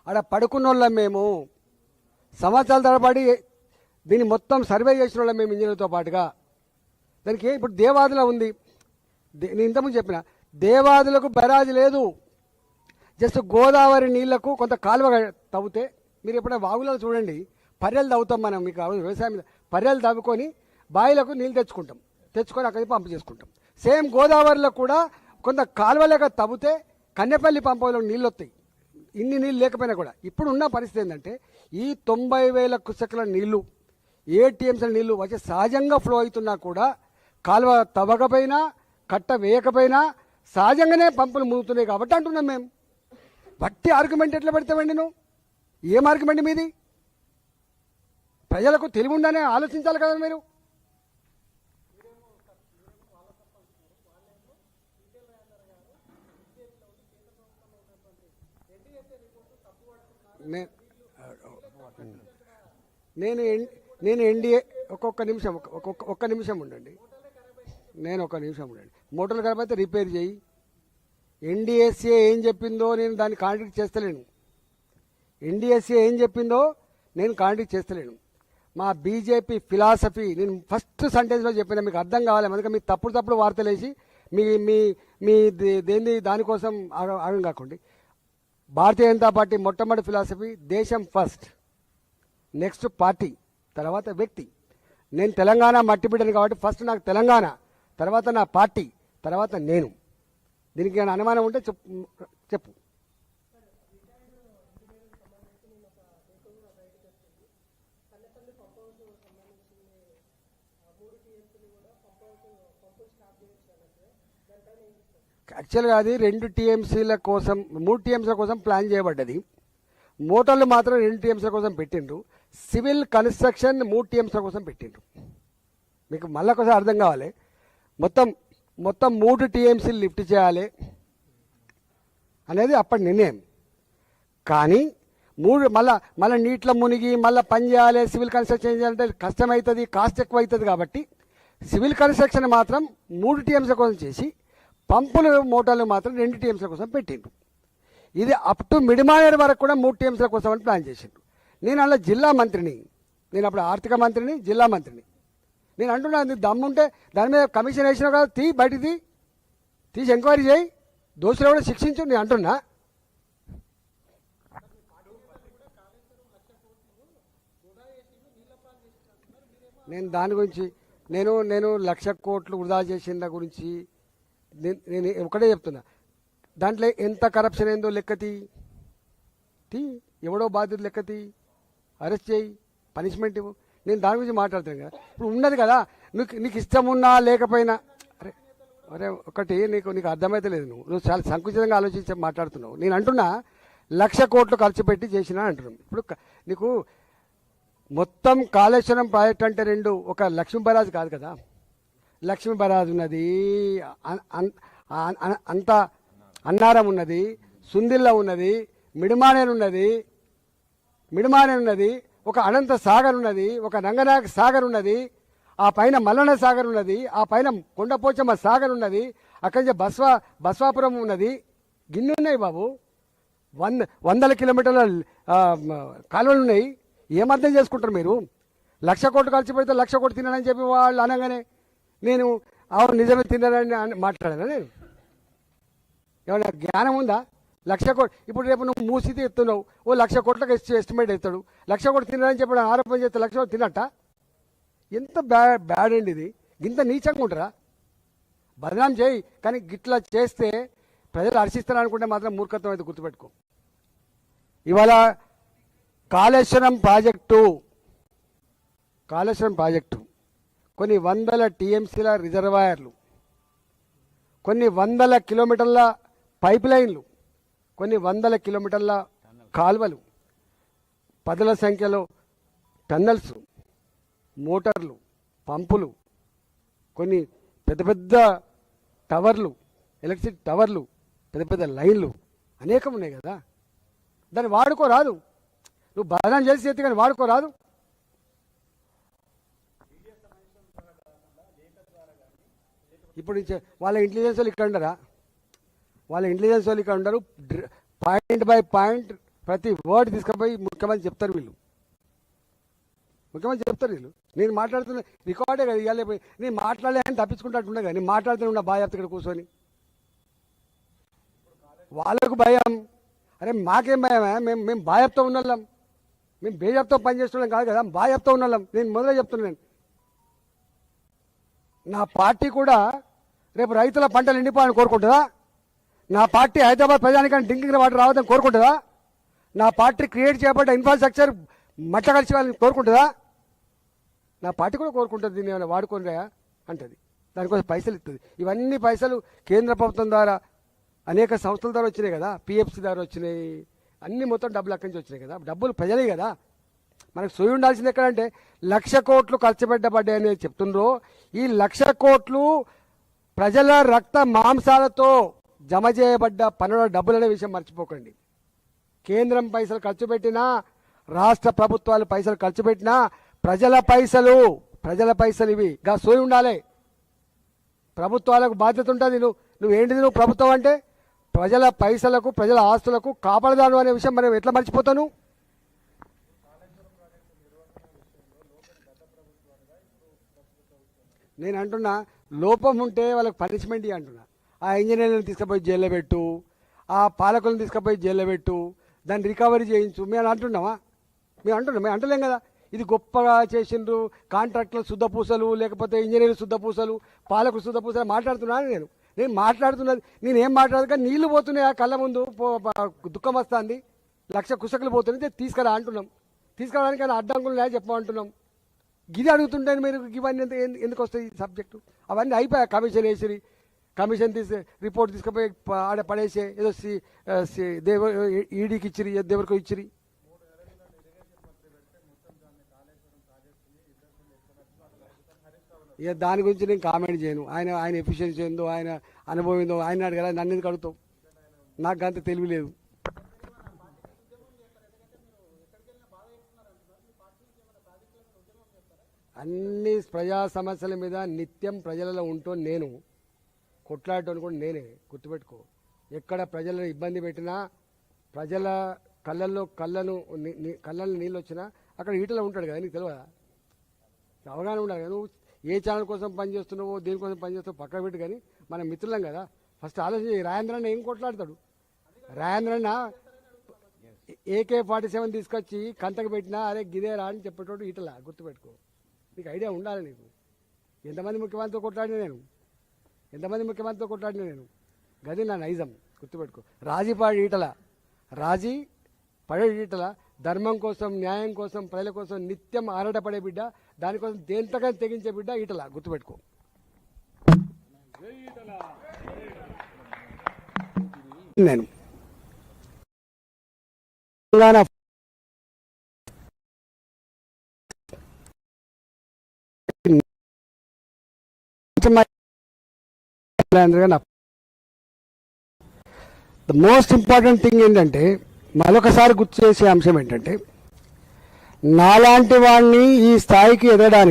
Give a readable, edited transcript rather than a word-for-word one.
ఆడ పడుకున్న వాళ్ళం మేము, సంవత్సరాల తరబడి దీన్ని మొత్తం సర్వే చేసిన వాళ్ళం మేము ఇంజనీర్లతో పాటుగా. దానికి ఇప్పుడు దేవాదుల ఉంది, నేను ఇంతకుముందు చెప్పిన దేవాదులకు బరాజు లేదు. జస్ట్ గోదావరి నీళ్లకు కొంత కాలువ తవ్వుతే, మీరు ఎప్పుడైనా వాగులలో చూడండి, పర్రెలు తవ్వుతాం మనం, మీకు వ్యవసాయం పర్రెలు తవ్వుకొని బావిలకు నీళ్ళు తెచ్చుకొని అక్కడికి పంపు చేసుకుంటాం. సేమ్ గోదావరిలో కూడా కొంత కాలువలుగా తవ్వుతే కన్నెపల్లి పంపులో నీళ్ళు వస్తాయి, ఇన్ని నీళ్ళు లేకపోయినా కూడా. ఇప్పుడు ఉన్న పరిస్థితి ఏంటంటే ఈ 90,000 క్యూసెక్ల నీళ్లు, ATMs నీళ్లు వచ్చి సహజంగా ఫ్లో అవుతున్నా కూడా కాలువ తవ్వకపోయినా కట్ట వేయకపోయినా సహజంగానే పంపులు మునుగుతున్నాయి కాబట్టి అంటున్నాం మేము. వట్టి ఆర్గ్యుమెంట్ ఎట్లా పెడతామండి నువ్వు? ఏం ఆర్గ్యుమెంట్ మీది? ప్రజలకు తెలివి ఉండానే ఆలోచించాలి కదా మీరు. నేను ఎన్డీఏ ఒక్క నిమిషం ఉండండి, మోటార్లు ఖరాబ్ అయితే రిపేర్ చేయి. NDSA ఏం చెప్పిందో నేను దాన్ని కాంట్రాక్ట్ చేస్తలేను. NDSA ఏం చెప్పిందో నేను కాంట్రాక్ట్ చేస్తలేను. మా బీజేపీ ఫిలాసఫీ నేను ఫస్ట్ సెంటెన్స్లో చెప్పిన, మీకు అర్థం కావాలి. అందుకే మీరు తప్పుడు వార్తలు వేసి మీ మీ మీ దేన్ని దానికోసం ఆగం కాకండి. భారతీయ జనతా పార్టీ మొట్టమొదటి ఫిలాసఫీ దేశం ఫస్ట్, నెక్స్ట్ పార్టీ, తర్వాత వ్యక్తి. నేను తెలంగాణ మట్టి బిడ్డను కాబట్టి ఫస్ట్ నాకు తెలంగాణ, తర్వాత నా పార్టీ, తర్వాత నేను. దీనికి ఏమైనా అనుమానం ఉంటే చెప్పు. యాక్చువల్గా అది 2 TMCల కోసం 3 TMCల కోసం ప్లాన్ చేయబడ్డది. మోటార్లు మాత్రం 2 TMCల కోసం పెట్టిండ్రు. సివిల్ కన్స్ట్రక్షన్ 3 TMCల కోసం పెట్టిండ్రు. మీకు మళ్ళీ కోసం అర్థం కావాలి. మొత్తం 3 TMCలు లిఫ్ట్ చేయాలి అనేది అప్పటి నిర్ణయం. కానీ మళ్ళీ నీటిలో మునిగి మళ్ళీ పని చేయాలి, సివిల్ కన్స్ట్రక్షన్ చేయాలంటే కష్టమవుతుంది, కాస్ట్ ఎక్కువ అవుతుంది. కాబట్టి సివిల్ కన్స్ట్రక్షన్ మాత్రం 3 TMCల కోసం చేసి పంపులు మోటార్లు మాత్రం 2 TMCల కోసం పెట్టిండ్రు. ఇది అప్ టు మిడిమానేర్ వరకు కూడా 3 TMCల కోసం అని ప్లాన్ చేసిండ్రు. నేను అలా జిల్లా మంత్రిని, నేను అప్పుడు ఆర్థిక మంత్రిని, జిల్లా మంత్రిని. నేను అంటున్నాను, దమ్ముంటే దాని మీద కమిషన్ వేసినా కదా, బయటికి తీసి ఎంక్వైరీ చేయి, దోషులు కూడా శిక్షించు. నేను అంటున్నా. నేను దాని గురించి నేను 1,00,000 కోట్లు వృధా చేసిన గురించి నేను ఒకటే చెప్తున్నా. దాంట్లో ఎంత కరప్షన్ అయిందో లెక్కతి, ఎవడో బాధ్యత లెక్కతి, అరెస్ట్ చేయి, పనిష్మెంట్ ఇవ్వు. నేను దాని గురించి మాట్లాడుతాను కదా. ఇప్పుడు ఉన్నది కదా, నీకు ఇష్టం ఉన్నా లేకపోయినా, అరే ఒకటి నీకు అర్థమైతే లేదు. నువ్వు చాలా సంకుచితంగా ఆలోచించి మాట్లాడుతున్నావు. నేను అంటున్నా 1,00,000 కోట్లు ఖర్చు పెట్టి చేసినా అంటున్నాను. ఇప్పుడు నీకు మొత్తం కాళేశ్వరం ప్రాజెక్ట్ అంటే 2, ఒక లక్ష్మీ బరాజ్ కాదు కదా. లక్ష్మీ బరాజ్ ఉన్నది, అంత అన్నారం ఉన్నది, సుందిల్ల ఉన్నది, మిడిమానేరు ఉన్నది, ఒక అనంత సాగర్ ఉన్నది, ఒక రంగనాయక సాగర్ ఉన్నది, ఆ పైన మల్లన్న సాగర్ ఉన్నది, ఆ పైన కొండపోచమ్మ సాగర్ ఉన్నది, అక్కడి నుంచి బస్వాపురం ఉన్నది. గిన్నె ఉన్నాయి బాబు, 100 కిలోమీటర్ల కాలువలు ఉన్నాయి. ఏమర్థం చేసుకుంటారు మీరు? 1,00,000 కోట్లు ఖర్చు పెడితే 1,00,000 కోట్లు తిన్నానని చెప్పి వాళ్ళు అనగానే నేను నిజమే తిన్నానని మాట్లాడాను. నేను ఏమన్నా జ్ఞానం ఉందా? 1,00,000 కోట్లు ఇప్పుడు రేపు నువ్వు మూసితే ఎత్తున్నావు, 1,00,000 కోట్లకు ఎస్టిమేట్ ఎత్తాడు. 1,00,000 కోట్లు తిన్నాడని చెప్పి ఆరోపణ చేస్తే 1,00,000 కోట్లు తిన్నట్ట? ఎంత బ్యాడ్ అండి ఇది. ఇంత నీచంగా ఉంటారా? బదనాం చేయి, కానీ గిట్లా చేస్తే ప్రజలు హర్షిస్తారు అనుకుంటే మాత్రం మూర్ఖత్వం అయితే గుర్తుపెట్టుకో. ఇవాళ కాళేశ్వరం ప్రాజెక్టు కొన్ని 100 TMCల రిజర్వాయర్లు, కొన్ని 100 కిలోమీటర్ల పైప్ లైన్లు, కొన్ని 100 కిలోమీటర్ల కాల్వలు, 10ల సంఖ్యలో టన్నల్స్, మోటార్లు, పంపులు, కొన్ని పెద్ద టవర్లు, ఎలక్ట్రిసిటీ టవర్లు, పెద్ద లైన్లు అనేకం ఉన్నాయి కదా. దాన్ని వాడుకోరాదు. నువ్వు బదనాం చేసి ఎత్తి కానీ వాడుకోరాదు. ఇప్పుడు వాళ్ళ ఇంటెలిజెన్స్ వాళ్ళు ఇక్కడ ఉండరా? వాళ్ళ ఇంటెలిజెన్స్ వాళ్ళు ఇక్కడ ఉండరు. పాయింట్ బై పాయింట్ ప్రతి వర్డ్ తీసుకుపోయి ముఖ్యమంత్రి చెప్తారు వీళ్ళు. ముఖ్యమంత్రి చెప్తారు వీళ్ళు. నేను మాట్లాడుతున్న రికార్డే కదా ఇవ్వాలి. నేను మాట్లాడలేని తప్పించుకుంటాట్టున్నా కదా, నేను మాట్లాడుతూనే ఉన్నా బాధ్యత ఇక్కడ కూర్చొని. వాళ్ళకు భయం. అరే మాకేం భయమే, మేము బాధ్యతతో ఉన్నాం, మేము బేజాబ్తో పనిచేస్తున్నాం కాదు కదా, బాధ్యతతో ఉన్నాం. నేను మొదలే చెప్తున్నాను, నా పార్టీ కూడా రేపు రైతుల పంటలు ఎండిపోవాలని కోరుకుంటుందా? నా పార్టీ హైదరాబాద్ ప్రజానికాన్ని డ్రింకింగ్ వాటర్ రావద్దని కోరుకుంటుందా? నా పార్టీ క్రియేట్ చేయబడ్డ ఇన్ఫ్రాస్ట్రక్చర్ మట్ట కలిసి వాళ్ళని కోరుకుంటుందా? నా పార్టీ కూడా కోరుకుంటుంది, దీన్ని ఏమైనా వాడుకోనిరా అంటది, దానికోసం పైసలు ఇస్తుంది. ఇవన్నీ పైసలు కేంద్ర ప్రభుత్వం ద్వారా అనేక సంస్థల ద్వారా వచ్చినాయి కదా, పిఎఫ్సి ద్వారా వచ్చినాయి, అన్ని మొత్తం డబ్బులు అక్కడి నుంచి వచ్చినాయి కదా, డబ్బులు ప్రజలే కదా. మనకు సోయి ఉండాల్సింది ఎక్కడంటే 1,00,000 కోట్లు ఖర్చు పెట్టబడ్డాయని చెప్తుండ్రో, ఈ 1,00,000 కోట్లు ప్రజల రక్త మాంసాలతో జమ చేయబడ్డ పన్నుల డబ్బులనే విషయం మర్చిపోకండి. కేంద్రం పైసలు ఖర్చు పెట్టినా, రాష్ట్ర ప్రభుత్వాలు పైసలు ఖర్చు పెట్టినా ప్రజల పైసలు ఇవి. గా సోయి ఉండాలి. ప్రభుత్వాలకు బాధ్యత ఉంటుంది. నువ్వేంటిది, నువ్వు ప్రభుత్వం అంటే ప్రజల పైసలకు, ప్రజల ఆస్తులకు కాపాడదాను అనే విషయం మనం ఎట్లా మర్చిపోతాను? నేను అంటున్నా, లోపం ఉంటే వాళ్ళకి పనిష్మెంట్ అంటున్నా. ఆ ఇంజనీర్లను తీసుకుపోయి జైల్లో పెట్టు, ఆ పాలకులను తీసుకుపోయి జైల్లో పెట్టు, దాన్ని రికవరీ చేయించు. మేము అంటున్నామా? మేము అంటలేం కదా. ఇది గొప్పగా చేసిండ్రు, కాంట్రాక్టర్లు శుద్ధపూసలు, లేకపోతే ఇంజనీర్లు శుద్ధపూసలు, పాలకులు శుద్ధపూసలు మాట్లాడుతున్నాను. నేను మాట్లాడుతున్నది, నేనేం మాట్లాడదు కానీ నీళ్లు పోతున్నాయి ఆ కళ్ళ ముందు, దుఃఖం వస్తుంది, 1,00,000 కుసకులు పోతున్నాయి, తీసుకురా అంటున్నాం. తీసుకురావడానికి అడ్డంకులు లేక చెప్పమంటున్నాం. గిది అడుగుతుంటే మీరు ఇవన్నీ ఎందుకు వస్తాయి సబ్జెక్టు? అవన్నీ అయిపోయాయి. కమిషన్ వేసిరి, కమిషన్ రిపోర్ట్ తీసుకుపోయి ఆడ పడేసే, ఏదో ఈడీకి ఇచ్చిరి, ఎవరికో ఇచ్చిరి. ఇక దాని గురించి నేను కామెంట్ చేయను. ఆయన ఎఫిషియన్సీ ఏందో, ఆయన అనుభవం ఏందో ఆయన అడగల, నన్ను ఎందుకు అడుగుతావు? నాకు అంత తెలివి లేదు. అన్ని ప్రజా సమస్యల మీద నిత్యం ప్రజలలో ఉంటూ నేను కొట్లాడటం కూడా నేనే. గుర్తుపెట్టుకో, ఎక్కడ ప్రజలను ఇబ్బంది పెట్టినా, ప్రజల కళ్ళల్లో నీళ్ళు వచ్చినా అక్కడ ఈటలో ఉంటాడు కదా, నీకు తెలియదా? అవగాహన ఉండాలి కదా. నువ్వు ఏ ఛానల్ కోసం పనిచేస్తున్నావో, దేనికోసం పనిచేస్తావో పక్కన పెట్టు, కానీ మనం మిత్రులం కదా. ఫస్ట్ ఆలోచన. రాజేంద్రన్న ఏం కొట్లాడతాడు? రాజేంద్రన్న AK-47 తీసుకొచ్చి కంతకు పెట్టినా అరే గిదేరా అని చెప్పేటోడు ఈటలా. గుర్తుపెట్టుకో, నీకు ఐడియా ఉండాలి. నీకు ఎంతమంది ముఖ్యమంత్రితో కొట్లాడినా నేను, గది నా నైజం. గుర్తుపెట్టుకో, రాజీ పడే ఈటల ధర్మం కోసం, న్యాయం కోసం, ప్రజల కోసం నిత్యం ఆరాటపడే బిడ్డ, దానికోసం దేంతగా తెగించే బిడ్డ ఈటల. గుర్తుపెట్టుకో. నేను ద మోస్ట్ ఇంపార్టెంట్ థింగ్ ఏంటంటే, మరొకసారి గుర్తు చేసే అంశం ఏంటంటే, నాలాంటి వాడిని ఈ స్థాయికి ఎదగడానికి